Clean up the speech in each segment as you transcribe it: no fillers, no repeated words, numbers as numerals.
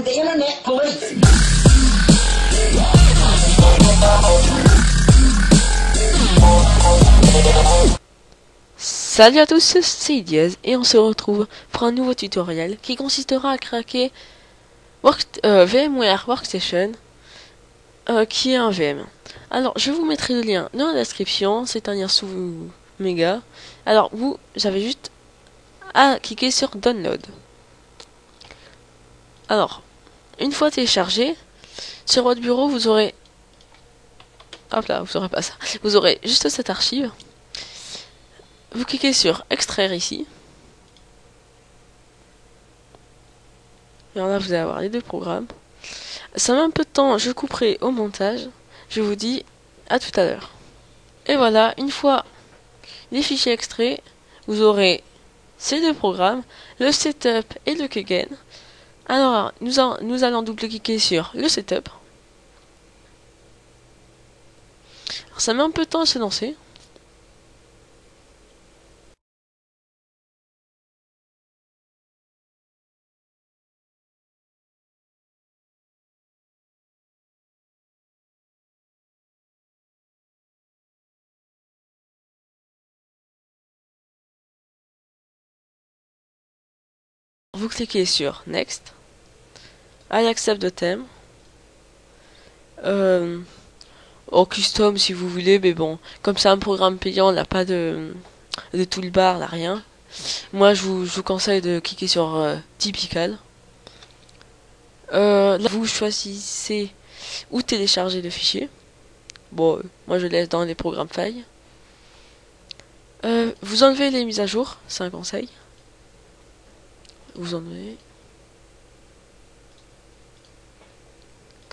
am the internet police. Salut à tous, c'est Diaz et on se retrouve pour un nouveau tutoriel qui consistera à craquer VMware Workstation qui est un VM. Alors je vous mettrai le lien dans la description, c'est un lien sous méga. Alors vous avez juste à cliquer sur Download. Alors une fois téléchargé, sur votre bureau vous aurez, hop là, vous aurez pas ça, vous aurez juste cette archive. Vous cliquez sur extraire ici. Et là vous allez avoir les deux programmes. Ça met un peu de temps, je couperai au montage. Je vous dis à tout à l'heure. Et voilà, une fois les fichiers extraits, vous aurez ces deux programmes, le setup et le keygen. Alors nous allons double-cliquer sur le setup. Alors, ça met un peu de temps à se lancer. Vous cliquez sur Next. I accept the theme. Au custom si vous voulez, mais bon, comme c'est un programme payant, il n'a pas de toolbar, là rien. Moi je vous conseille de cliquer sur Typical. Là vous choisissez où télécharger le fichier. Bon, moi je laisse dans les programmes failles. Vous enlevez les mises à jour, c'est un conseil. Vous enlevez.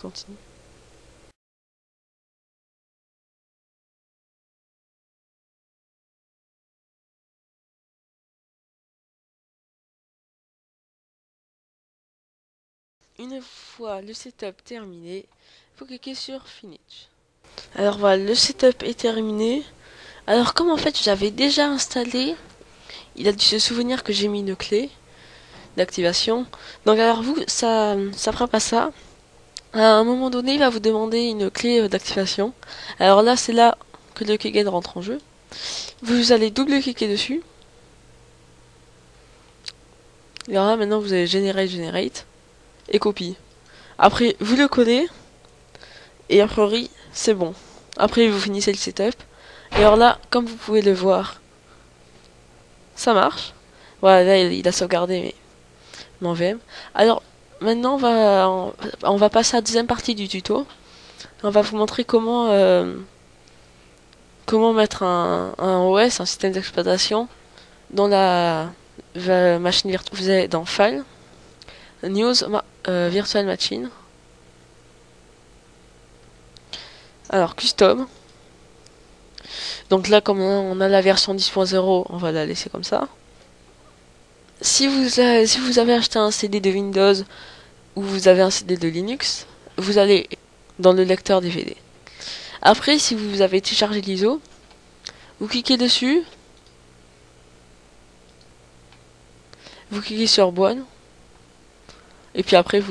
Continue. Une fois le setup terminé, vous cliquez sur Finish. Alors voilà, le setup est terminé. Alors comme en fait j'avais déjà installé, il a dû se souvenir que j'ai mis une clé d'activation. Donc alors vous, ça fera pas ça. À un moment donné, il va vous demander une clé d'activation. Alors là, c'est là que le keygen rentre en jeu. Vous allez double-cliquer dessus. Et alors là, maintenant, vous allez Generate et copie. Après, vous le collez. Et a priori, c'est bon. Après, vous finissez le setup. Et alors là, comme vous pouvez le voir, ça marche. Voilà, là, il a sauvegardé mon VM. Alors, maintenant, on va passer à la deuxième partie du tuto. On va vous montrer comment mettre un OS, un système d'exploitation, dans la machine virtuelle. Vous allez dans File, News, Virtual Machine. Alors, Custom. Donc là, comme on a la version 10.0, on va la laisser comme ça. Si vous avez acheté un CD de Windows ou vous avez un CD de Linux, vous allez dans le lecteur DVD. Après, si vous avez téléchargé l'ISO, vous cliquez dessus, vous cliquez sur Bonne, et puis après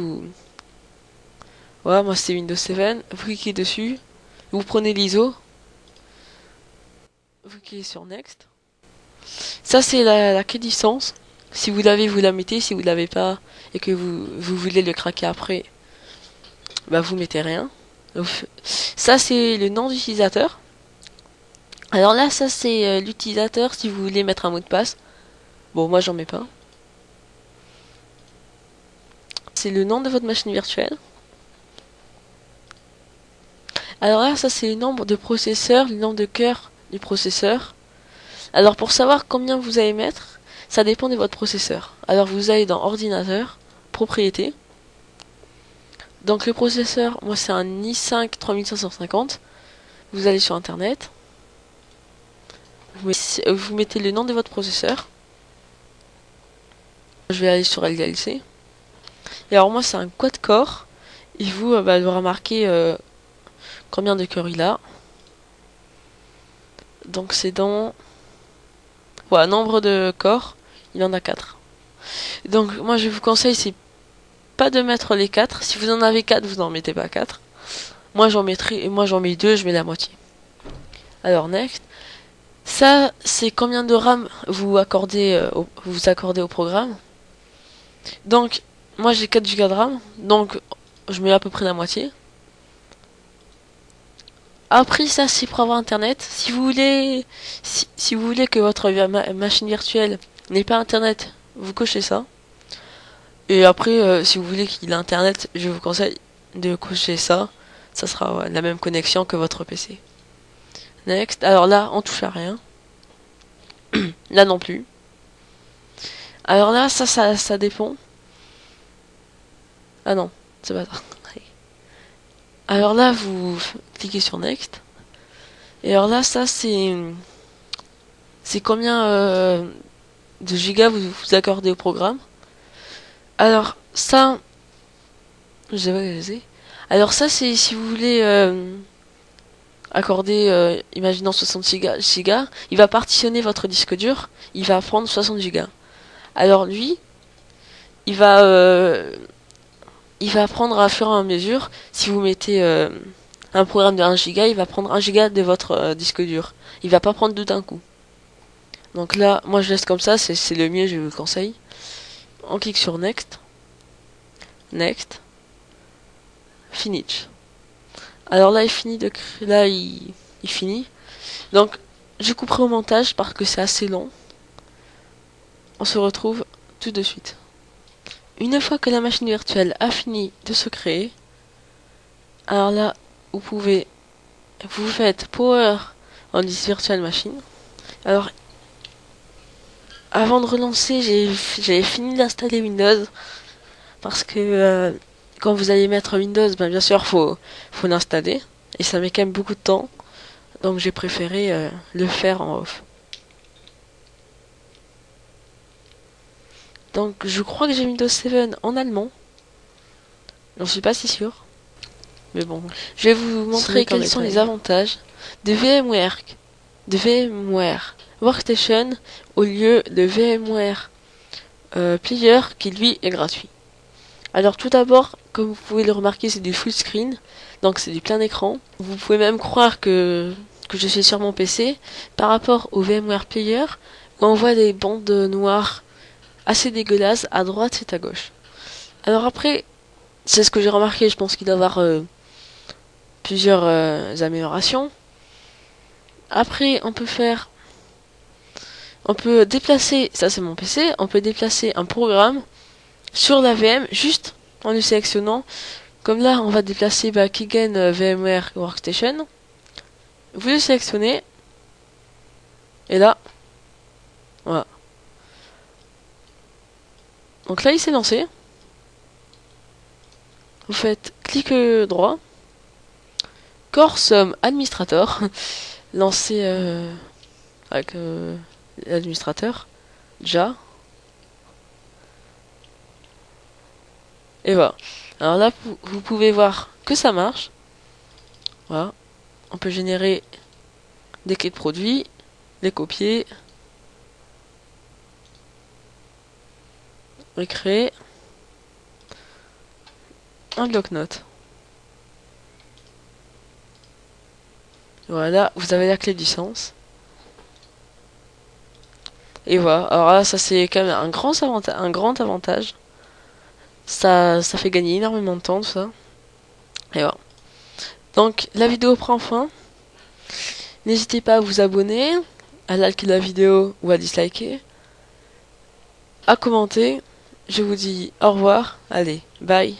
voilà, moi c'est Windows 7, vous cliquez dessus, vous prenez l'ISO, vous cliquez sur Next. Ça c'est la clé de licence. Si vous l'avez, vous la mettez. Si vous l'avez pas et que vous voulez le craquer après, bah vous mettez rien. Ça c'est le nom d'utilisateur. Alors là, ça c'est l'utilisateur si vous voulez mettre un mot de passe. Bon, moi j'en mets pas. C'est le nom de votre machine virtuelle. Alors là, ça c'est le nombre de processeurs, le nombre de cœurs du processeur. Alors pour savoir combien vous allez mettre, ça dépend de votre processeur. Alors vous allez dans Ordinateur, Propriétés. Donc le processeur, moi c'est un i5 3550. Vous allez sur Internet. Vous mettez le nom de votre processeur. Je vais aller sur LDLC. Et alors moi c'est un quad-core. Et vous, il aura marqué combien de cœurs il a. Donc c'est dans... Voilà, nombre de corps, il en a 4. Donc moi je vous conseille, c'est pas de mettre les 4. Si vous en avez 4, vous n'en mettez pas 4. Moi j'en mets 2, je mets la moitié. Alors next. Ça, c'est combien de RAM vous accordez au programme. Donc, moi j'ai 4 Go de RAM, donc je mets à peu près la moitié. Après ça, c'est pour avoir internet. Si vous voulez que votre machine virtuelle n'ait pas internet, vous cochez ça. Et après, si vous voulez qu'il ait internet, je vous conseille de cocher ça. Ça sera la même connexion que votre PC. Next. Alors là, on touche à rien. Là non plus. Alors là, ça dépend. Ah non, c'est pas ça. Alors là, vous cliquez sur Next. Et alors là, ça c'est combien de gigas vous accordez au programme. Alors ça, alors ça c'est si vous voulez accorder, imaginons 60 gigas, il va partitionner votre disque dur, il va prendre 60 gigas. Alors lui, il va prendre à fur et à mesure. Si vous mettez un programme de 1 giga, il va prendre 1 giga de votre disque dur. Il va pas prendre tout d'un coup. Donc là, moi je laisse comme ça, c'est le mieux, je vous conseille. On clique sur Next. Next. Finish. Alors là, il finit de créer. Là, il finit. Donc, je couperai au montage parce que c'est assez long. On se retrouve tout de suite. Une fois que la machine virtuelle a fini de se créer, alors là, vous faites Power on this virtual machine. Alors, avant de relancer, j'ai fini d'installer Windows parce que quand vous allez mettre Windows, ben bien sûr, faut l'installer et ça met quand même beaucoup de temps. Donc j'ai préféré le faire en off. Donc je crois que j'ai Windows 7 en allemand. J'en suis pas si sûr. Mais bon, je vais vous montrer quels sont les avantages de VMware Workstation au lieu de VMware Player qui lui est gratuit. Alors tout d'abord, comme vous pouvez le remarquer, c'est du full screen, donc c'est du plein écran. Vous pouvez même croire que je suis sur mon PC. Par rapport au VMware Player, où on voit des bandes noires assez dégueulasses à droite et à gauche. Alors après, c'est ce que j'ai remarqué, je pense qu'il doit y avoir plusieurs améliorations. Après, on peut déplacer, ça c'est mon PC, on peut déplacer un programme sur la VM juste en le sélectionnant. Comme là, on va déplacer Keygen VMware Workstation. Vous le sélectionnez. Et là, voilà. Donc là, il s'est lancé. Vous faites clic droit. Core Sum Administrator. Lancer avec l'administrateur. déjà. Et voilà. Alors là, vous pouvez voir que ça marche. Voilà. On peut générer des clés de produits, les copier, recréer un bloc-notes. Voilà, vous avez la clé de licence. Et voilà, alors là, ça c'est quand même un grand avantage. Ça fait gagner énormément de temps, tout ça. Et voilà. Donc, la vidéo prend fin. N'hésitez pas à vous abonner, à liker la vidéo ou à disliker, à commenter. Je vous dis au revoir. Allez, bye.